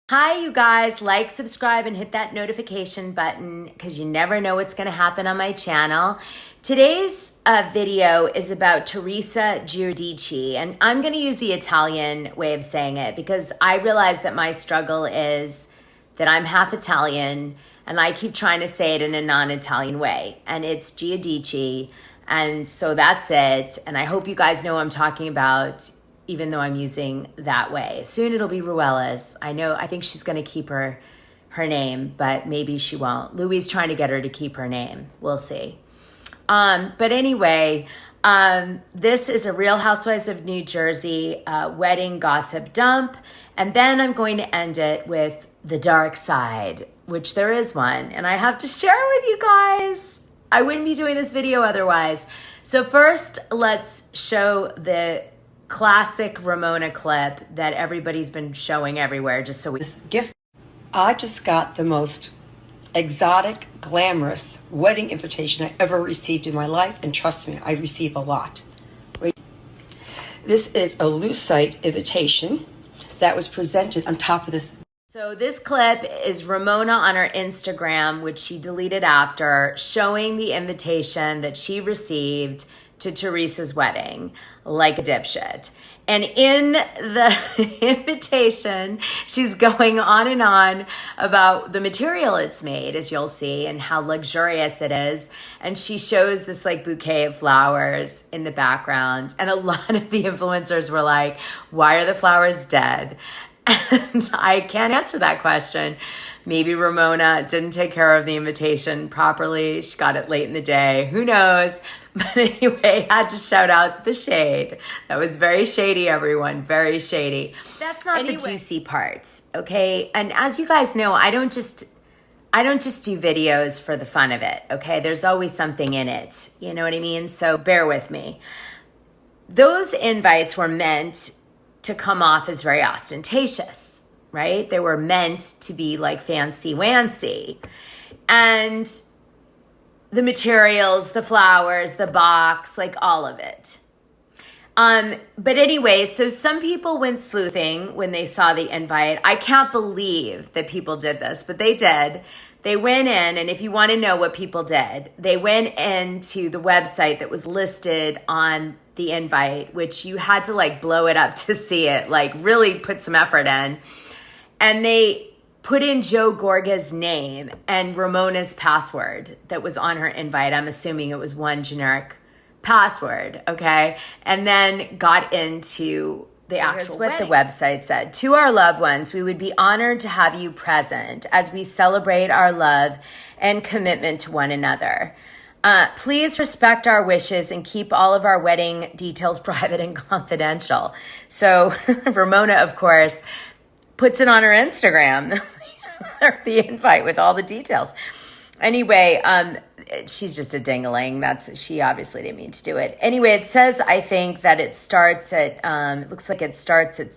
Hi, you guys. Like, subscribe, and hit that notification button because you never know what's going to happen on my channel. Today's video is about Teresa Giudici, and I'm going to use the Italian way of saying it because I realize that my struggle is that I'm half Italian and I keep trying to say it in a non-Italian way, and it's Giudici, and so that's it. And I hope you guys know what I'm talking about, even though I'm using that way. Soon it'll be Ruella's. I think she's gonna keep her name, but maybe she won't. Louis is trying to get her to keep her name. We'll see. But anyway, this is a Real Housewives of New Jersey wedding gossip dump. And then I'm going to end it with the dark side, which there is one. And I have to share it with you guys. I wouldn't be doing this video otherwise. So first, let's show the classic Ramona clip that everybody's been showing everywhere just so we... This gift, I just got the most exotic, glamorous wedding invitation I ever received in my life, and trust me, I receive a lot. Wait. This is a lucite invitation that was presented on top of this. So this clip is Ramona on her Instagram, which she deleted after, showing the invitation that she received to Teresa's wedding, like a dipshit. And in the invitation, she's going on and on about the material it's made, as you'll see, and how luxurious it is. And she shows this like bouquet of flowers in the background. And a lot of the influencers were like, why are the flowers dead? And I can't answer that question. Maybe Ramona didn't take care of the invitation properly. She got it late in the day. Who knows? But anyway, had to shout out the shade. That was very shady, everyone. Very shady. That's not the juicy part, okay? And as you guys know, I don't just do videos for the fun of it, okay? There's always something in it. You know what I mean? So bear with me. Those invites were meant to come off as very ostentatious, right? They were meant to be like fancy-wancy. And the materials, the flowers, the box, like all of it. But anyway, so some people went sleuthing when they saw the invite. I can't believe that people did this, but they did. They went in, and if you want to know what people did, they went into the website that was listed on the invite, which you had to like blow it up to see it, like really put some effort in. And they put in Joe Gorga's name and Ramona's password that was on her invite. I'm assuming it was one generic password, okay? And then got into the actual what wedding. The website said. To our loved ones, we would be honored to have you present as we celebrate our love and commitment to one another. Please respect our wishes and keep all of our wedding details private and confidential. So Ramona, of course, puts it on her Instagram, the invite with all the details. Anyway, she's just a dingling. She obviously didn't mean to do it. Anyway, it says, I think that it starts at, it looks like it starts at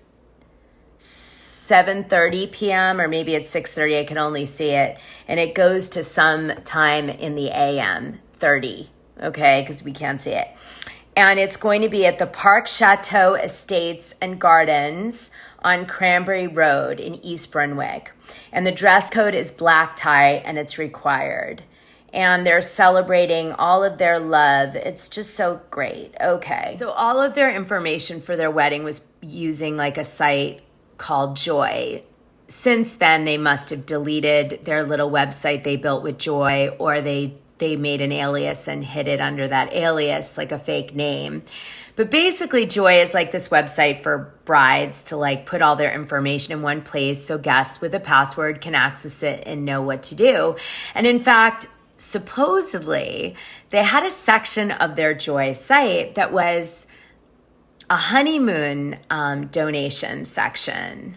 7:30 p.m. or maybe it's 6:30. I can only see it. And it goes to some time in the AM, 30, okay, because we can't see it. And it's going to be at the Park Chateau Estates and Gardens on Cranberry Road in East Brunswick. And the dress code is black tie, and it's required. And they're celebrating all of their love. It's just so great. Okay. So all of their information for their wedding was using like a site called Joy. Since then, they must have deleted their little website they built with Joy, or they made an alias and hid it under that alias, like a fake name. But basically, Joy is like this website for brides to like put all their information in one place so guests with a password can access it and know what to do. And in fact, supposedly, they had a section of their Joy site that was a honeymoon donation section.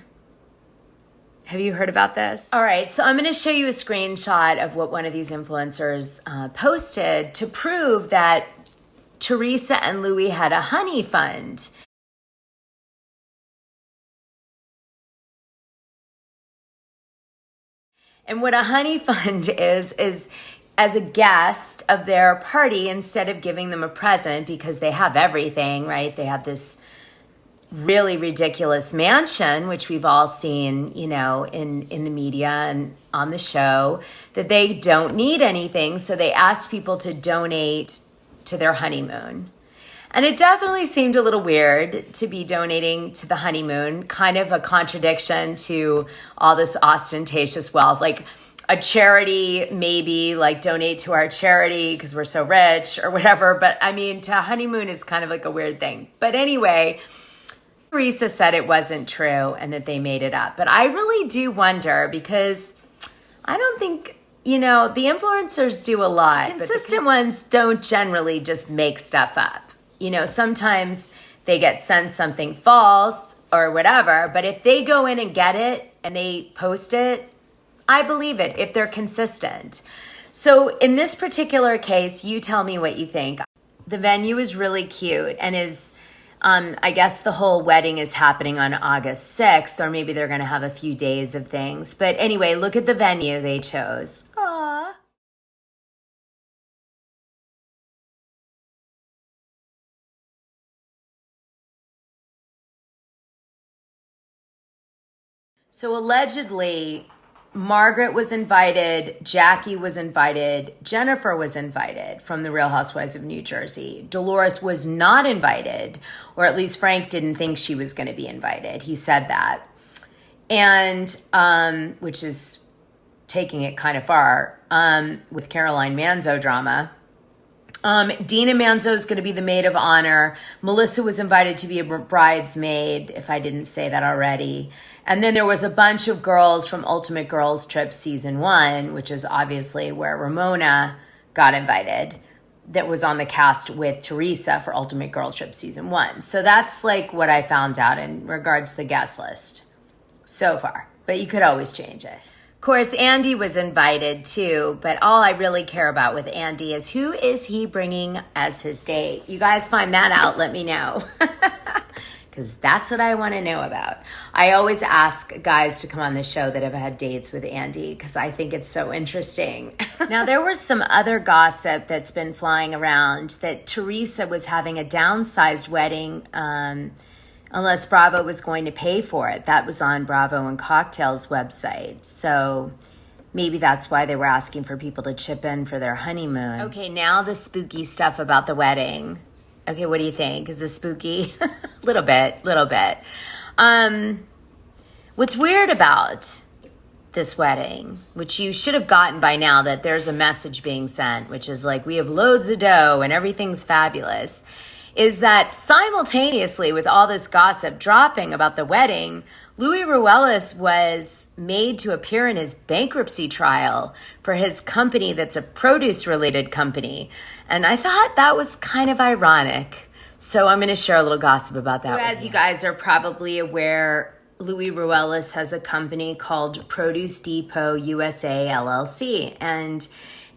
Have you heard about this? All right, so I'm going to show you a screenshot of what one of these influencers posted to prove that Teresa and Louis had a honey fund. And what a honey fund is as a guest of their party, instead of giving them a present because they have everything, right? They have this really ridiculous mansion, which we've all seen, you know, in the media and on the show, that they don't need anything. So they asked people to donate to their honeymoon. And it definitely seemed a little weird to be donating to the honeymoon, kind of a contradiction to all this ostentatious wealth. Like a charity, maybe like donate to our charity because we're so rich or whatever. But I mean, to honeymoon is kind of like a weird thing. But anyway, Teresa said it wasn't true and that they made it up. But I really do wonder, because I don't think, you know, the influencers do a lot. Consistent ones don't generally just make stuff up. You know, sometimes they get sent something false or whatever, but if they go in and get it and they post it, I believe it if they're consistent. So in this particular case, you tell me what you think. The venue is really cute and is, I guess the whole wedding is happening on August 6th, or maybe they're going to have a few days of things. But anyway, look at the venue they chose. Aww. So allegedly, Margaret was invited, Jackie was invited, Jennifer was invited from the Real Housewives of New Jersey. Dolores was not invited, or at least Frank didn't think she was going to be invited. He said that. And, which is taking it kind of far, with Caroline Manzo drama. Dina Manzo is going to be the maid of honor. Melissa was invited to be a bridesmaid, if I didn't say that already. And then there was a bunch of girls from Ultimate Girls Trip Season 1, which is obviously where Ramona got invited, that was on the cast with Teresa for Ultimate Girls Trip Season 1. So that's like what I found out in regards to the guest list so far. But you could always change it. Of course, Andy was invited too, but all I really care about with Andy is who is he bringing as his date? You guys find that out, let me know. Because that's what I want to know about. I always ask guys to come on the show that have had dates with Andy because I think it's so interesting. Now, there was some other gossip that's been flying around that Teresa was having a downsized wedding unless Bravo was going to pay for it. That was on Bravo and Cocktails website. So maybe that's why they were asking for people to chip in for their honeymoon. Okay, now the spooky stuff about the wedding. Okay, what do you think? Is this spooky? Little bit. What's weird about this wedding, which you should have gotten by now, that there's a message being sent, which is like, we have loads of dough and everything's fabulous, is that simultaneously with all this gossip dropping about the wedding, Louis Ruelas was made to appear in his bankruptcy trial for his company that's a produce-related company. And I thought that was kind of ironic. So I'm going to share a little gossip about that. So as you guys are probably aware, Louis Ruelas has a company called Produce Depot USA LLC, and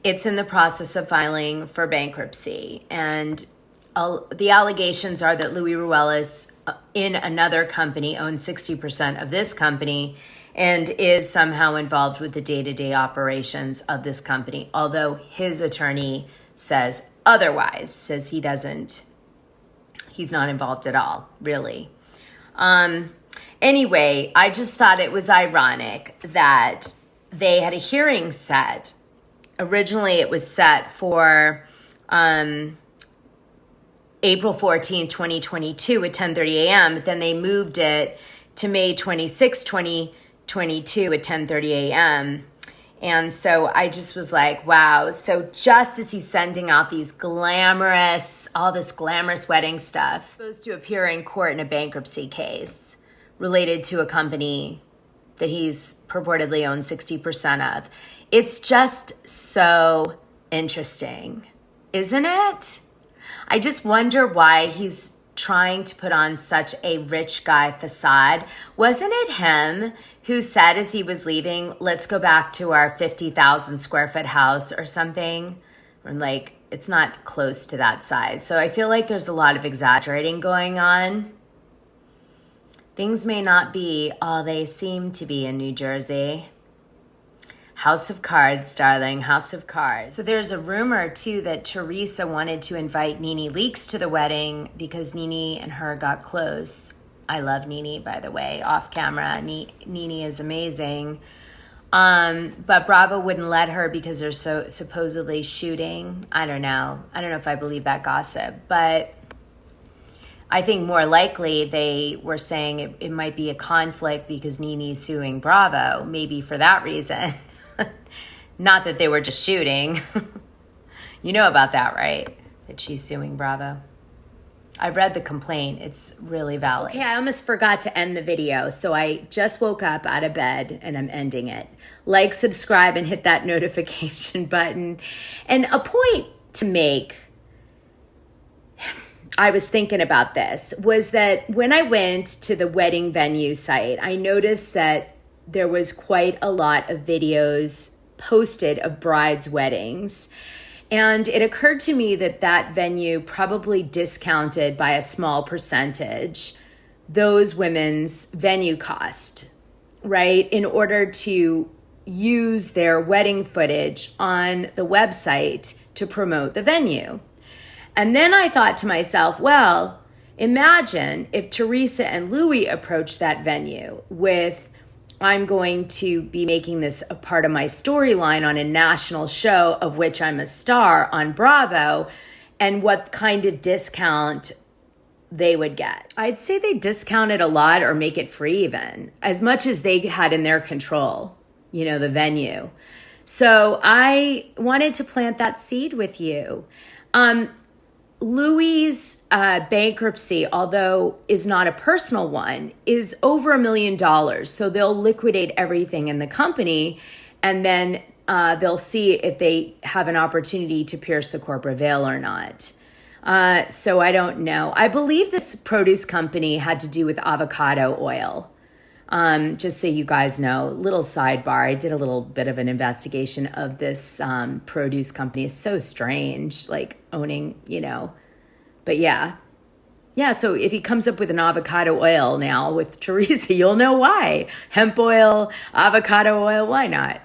it's in the process of filing for bankruptcy. And the allegations are that Louis Ruelas in another company owns 60% of this company and is somehow involved with the day-to-day operations of this company, although his attorney says otherwise, says he's not involved at all, really. Anyway, I just thought it was ironic that they had a hearing set. Originally, it was set for April 14, 2022 at 10:30 a.m., but then they moved it to May 26, 2022 at 10:30 a.m., and so I just was like, wow. So just as he's sending out all this glamorous wedding stuff, supposed to appear in court in a bankruptcy case related to a company that he's purportedly owned 60% of. It's just so interesting, isn't it? I just wonder why he's trying to put on such a rich guy facade. Wasn't it him who said as he was leaving, let's go back to our 50,000 square foot house or something? I'm like, it's not close to that size. So I feel like there's a lot of exaggerating going on. Things may not be all they seem to be in New Jersey. House of cards, darling, house of cards. So there's a rumor, too, that Teresa wanted to invite Nene Leakes to the wedding because Nene and her got close I love Nene, by the way, off camera. Nene is amazing. But Bravo wouldn't let her because they're so supposedly shooting. I don't know if I believe that gossip, but I think more likely they were saying it might be a conflict because Nene's suing Bravo, maybe for that reason. Not that they were just shooting. You know about that, right? That she's suing Bravo. I read the complaint. It's really valid. Okay, I almost forgot to end the video, so I just woke up out of bed and I'm ending it. Like, subscribe, and hit that notification button. And a point to make, I was thinking about this, was that when I went to the wedding venue site, I noticed that there was quite a lot of videos posted of brides' weddings. And it occurred to me that that venue probably discounted by a small percentage those women's venue cost, right? In order to use their wedding footage on the website to promote the venue. And then I thought to myself, well, imagine if Teresa and Louis approached that venue with, I'm going to be making this a part of my storyline on a national show of which I'm a star on Bravo, and what kind of discount they would get. I'd say they discount it a lot or make it free even, as much as they had in their control, the venue. So I wanted to plant that seed with you. Louis' bankruptcy, although is not a personal one, is over $1 million. So they'll liquidate everything in the company, and then they'll see if they have an opportunity to pierce the corporate veil or not. So I don't know. I believe this produce company had to do with avocado oil. Just so you guys know, little sidebar, I did a little bit of an investigation of this produce company. It's so strange, like owning, but yeah. So if he comes up with an avocado oil now with Teresa, you'll know why. Hemp oil, avocado oil, why not?